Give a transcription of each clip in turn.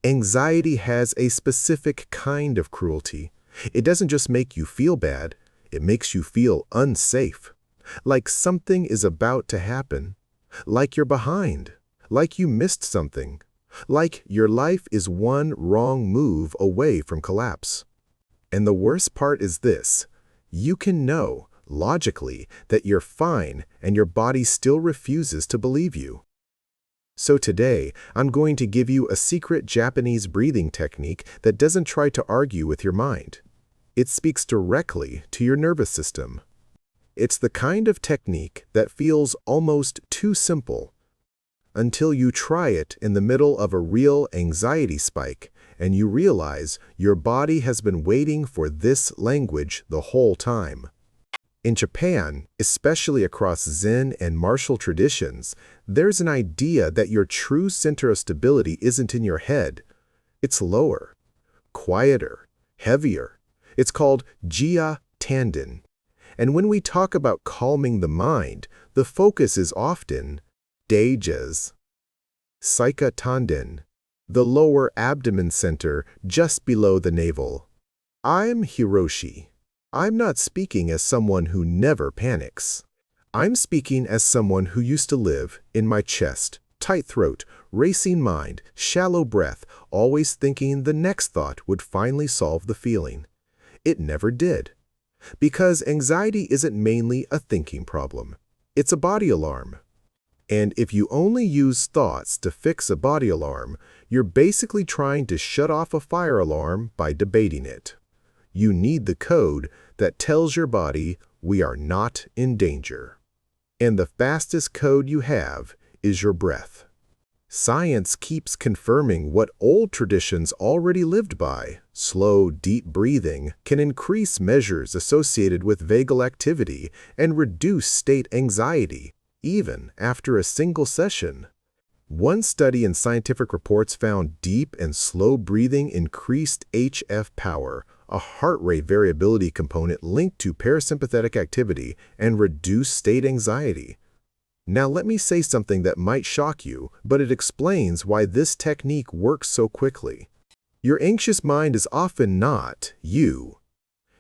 Anxiety has a specific kind of cruelty. It doesn't just make you feel bad, it makes you feel unsafe. Like something is about to happen. Like you're behind. Like you missed something. Like your life is one wrong move away from collapse. And the worst part is this. You can know, logically, that you're fine and your body still refuses to believe you. So today, I'm going to give you a secret Japanese breathing technique that doesn't try to argue with your mind. It speaks directly to your nervous system. It's the kind of technique that feels almost too simple until you try it in the middle of a real anxiety spike and you realize your body has been waiting for this language the whole time. In Japan, especially across Zen and martial traditions, there's an idea that your true center of stability isn't in your head. It's lower, quieter, heavier. It's called Seika Tanden. And when we talk about calming the mind, the focus is often Daijes, Seika Tanden, the lower abdomen center just below the navel. I'm Hiroshi. I'm not speaking as someone who never panics. I'm speaking as someone who used to live in my chest, tight throat, racing mind, shallow breath, always thinking the next thought would finally solve the feeling. It never did. Because anxiety isn't mainly a thinking problem. It's a body alarm. And if you only use thoughts to fix a body alarm, you're basically trying to shut off a fire alarm by debating it. You need the code that tells your body we are not in danger. And the fastest code you have is your breath. Science keeps confirming what old traditions already lived by. Slow, deep breathing can increase measures associated with vagal activity and reduce state anxiety, even after a single session. One study in Scientific Reports found deep and slow breathing increased HF power, a heart rate variability component linked to parasympathetic activity, and reduced state anxiety. Now let me say something that might shock you, but it explains why this technique works so quickly. Your anxious mind is often not you.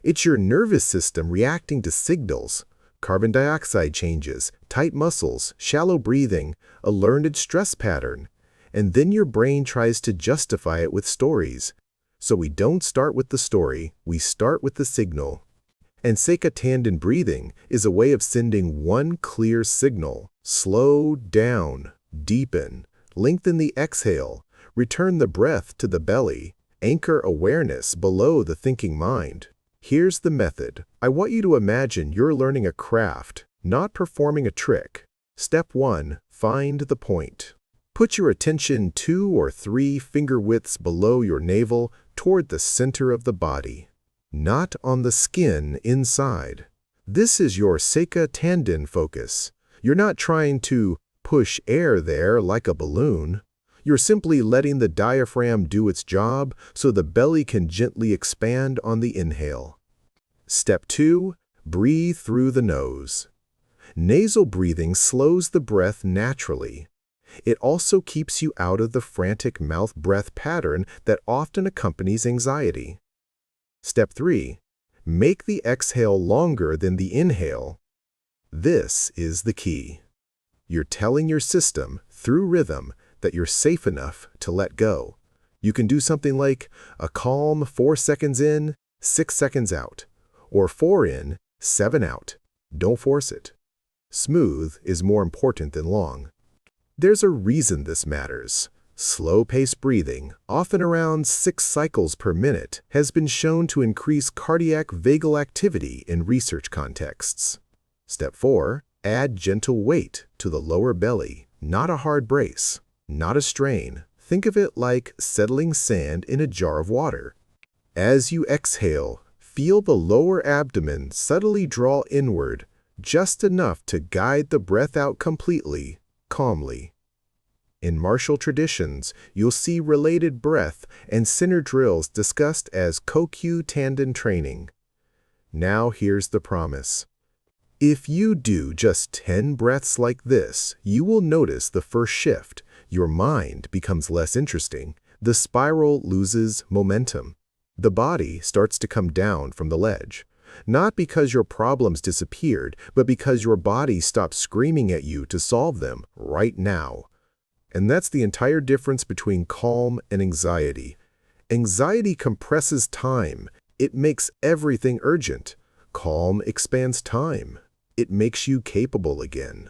It's your nervous system reacting to signals, carbon dioxide changes, tight muscles, shallow breathing, a learned stress pattern, and then your brain tries to justify it with stories. So we don't start with the story, we start with the signal. And Seika Tanden breathing is a way of sending one clear signal. Slow down, deepen, lengthen the exhale, return the breath to the belly, anchor awareness below the thinking mind. Here's the method. I want you to imagine you're learning a craft, not performing a trick. Step 1. Find the point. Put your attention 2 or 3 finger widths below your navel toward the center of the body, not on the skin inside. This is your Seika Tanden focus. You're not trying to push air there like a balloon. You're simply letting the diaphragm do its job so the belly can gently expand on the inhale. Step 2. Breathe through the nose. Nasal breathing slows the breath naturally. It also keeps you out of the frantic mouth-breath pattern that often accompanies anxiety. Step 3. Make the exhale longer than the inhale. This is the key. You're telling your system, through rhythm, that you're safe enough to let go. You can do something like a calm 4 seconds in, 6 seconds out, or 4 in, 7 out. Don't force it. Smooth is more important than long. There's a reason this matters. Slow-paced breathing, often around 6 cycles per minute, has been shown to increase cardiac vagal activity in research contexts. Step 4. Add gentle weight to the lower belly, not a hard brace, not a strain. Think of it like settling sand in a jar of water. As you exhale, feel the lower abdomen subtly draw inward, just enough to guide the breath out completely, calmly. In martial traditions, you'll see related breath and center drills discussed as Kokyu Tanden training. Now here's the promise. If you do just 10 breaths like this, you will notice the first shift. Your mind becomes less interesting. The spiral loses momentum. The body starts to come down from the ledge. Not because your problems disappeared, but because your body stopped screaming at you to solve them right now. And that's the entire difference between calm and anxiety. Anxiety compresses time. It makes everything urgent. Calm expands time. It makes you capable again.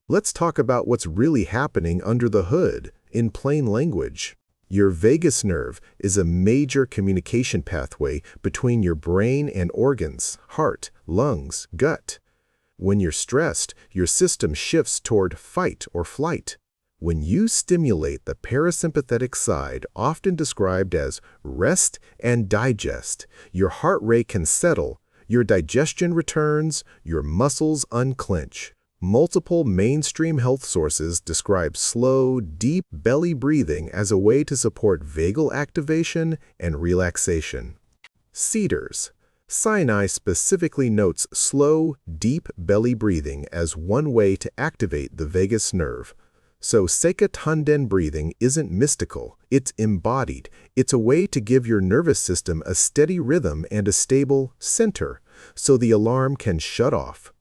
Let's talk about what's really happening under the hood, in plain language. Your vagus nerve is a major communication pathway between your brain and organs, heart, lungs, gut. When you're stressed, your system shifts toward fight or flight. When you stimulate the parasympathetic side, often described as rest and digest, your heart rate can settle, your digestion returns, your muscles unclench. Multiple mainstream health sources describe slow, deep belly breathing as a way to support vagal activation and relaxation. Cedars. Sinai specifically notes slow, deep belly breathing as one way to activate the vagus nerve. So Seika Tanden breathing isn't mystical, it's embodied. It's a way to give your nervous system a steady rhythm and a stable center, so the alarm can shut off.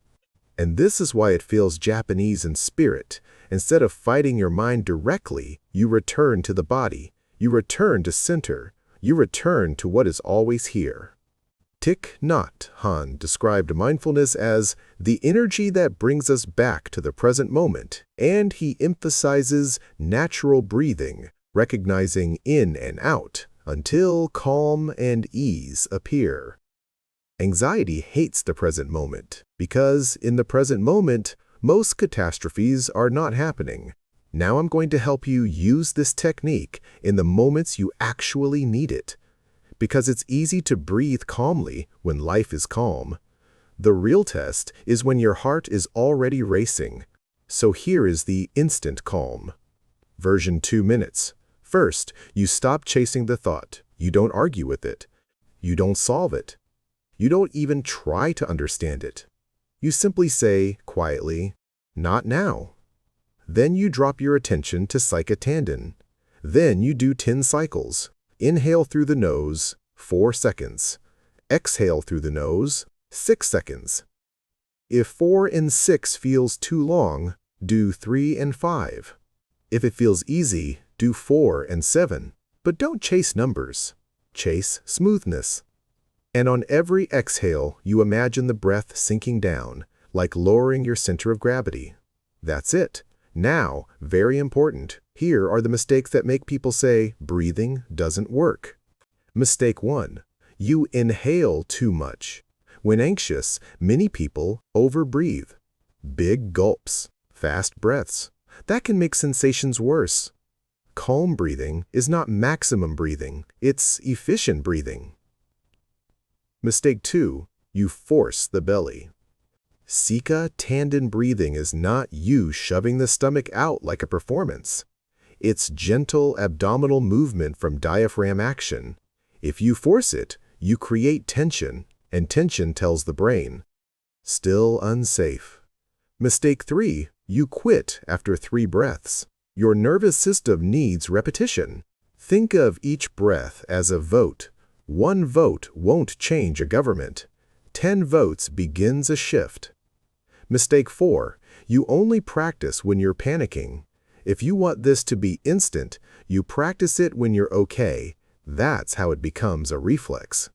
And this is why it feels Japanese in spirit. Instead of fighting your mind directly, you return to the body. You return to center. You return to what is always here. Thich Nhat Hanh described mindfulness as the energy that brings us back to the present moment, and he emphasizes natural breathing, recognizing in and out, until calm and ease appear. Anxiety hates the present moment, because in the present moment, most catastrophes are not happening. Now I'm going to help you use this technique in the moments you actually need it. Because it's easy to breathe calmly when life is calm. The real test is when your heart is already racing. So here is the instant calm. Version 2 minutes. First, you stop chasing the thought. You don't argue with it. You don't solve it. You don't even try to understand it. You simply say, quietly, not now. Then you drop your attention to Seika Tanden. Then you do 10 cycles. Inhale through the nose, 4 seconds. Exhale through the nose, 6 seconds. If 4 and 6 feels too long, do 3 and 5. If it feels easy, do 4 and 7. But don't chase numbers. Chase smoothness. And on every exhale, you imagine the breath sinking down, like lowering your center of gravity. That's it. Now, very important, here are the mistakes that make people say breathing doesn't work. Mistake 1. You inhale too much. When anxious, many people overbreathe. Big gulps, fast breaths. That can make sensations worse. Calm breathing is not maximum breathing, it's efficient breathing. Mistake 2. You force the belly. Seika Tanden breathing is not you shoving the stomach out like a performance. It's gentle abdominal movement from diaphragm action. If you force it, you create tension, and tension tells the brain, still unsafe. Mistake 3. You quit after 3 breaths. Your nervous system needs repetition. Think of each breath as a vote. 1 vote won't change a government. 10 votes begins a shift. Mistake 4. You only practice when you're panicking. If you want this to be instant, you practice it when you're okay. That's how it becomes a reflex.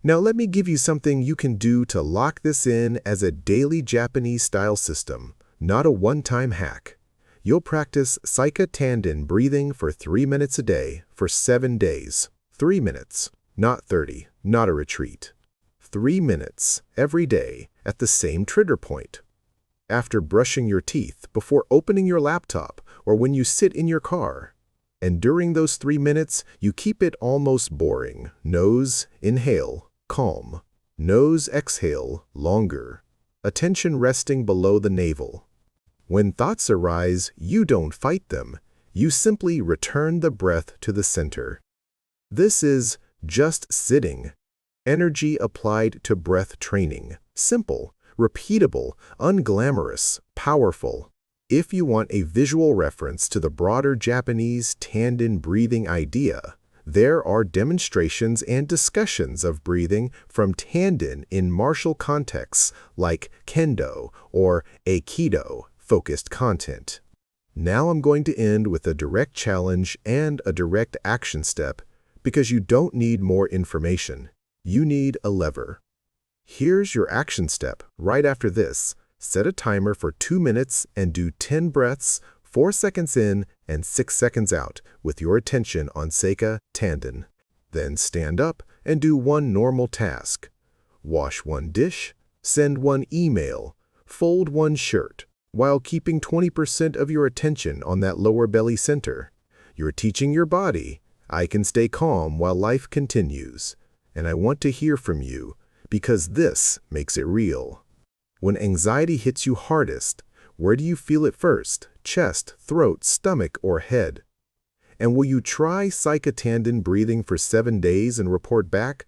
Now let me give you something you can do to lock this in as a daily Japanese-style system, not a one-time hack. You'll practice Seika Tanden breathing for 3 minutes a day for 7 days. 3 minutes, not 30, not a retreat. 3 minutes every day at the same trigger point. After brushing your teeth, before opening your laptop, or when you sit in your car. And during those 3 minutes, you keep it almost boring. Nose, inhale, calm. Nose, exhale, longer. Attention resting below the navel. When thoughts arise, you don't fight them. You simply return the breath to the center. This is just sitting. Energy applied to breath training. Simple, repeatable, unglamorous, powerful. If you want a visual reference to the broader Japanese Tanden breathing idea, there are demonstrations and discussions of breathing from Tanden in martial contexts like Kendo or Aikido-focused content. Now I'm going to end with a direct challenge and a direct action step because you don't need more information. You need a lever. Here's your action step right after this. Set a timer for 2 minutes and do 10 breaths, 4 seconds in and 6 seconds out with your attention on Seika Tanden. Then stand up and do one normal task. Wash one dish, send one email, fold one shirt, while keeping 20% of your attention on that lower belly center. You're teaching your body, I can stay calm while life continues. And I want to hear from you, because this makes it real. When anxiety hits you hardest, where do you feel it first? Chest, throat, stomach, or head? And will you try Seika Tanden breathing for 7 days and report back?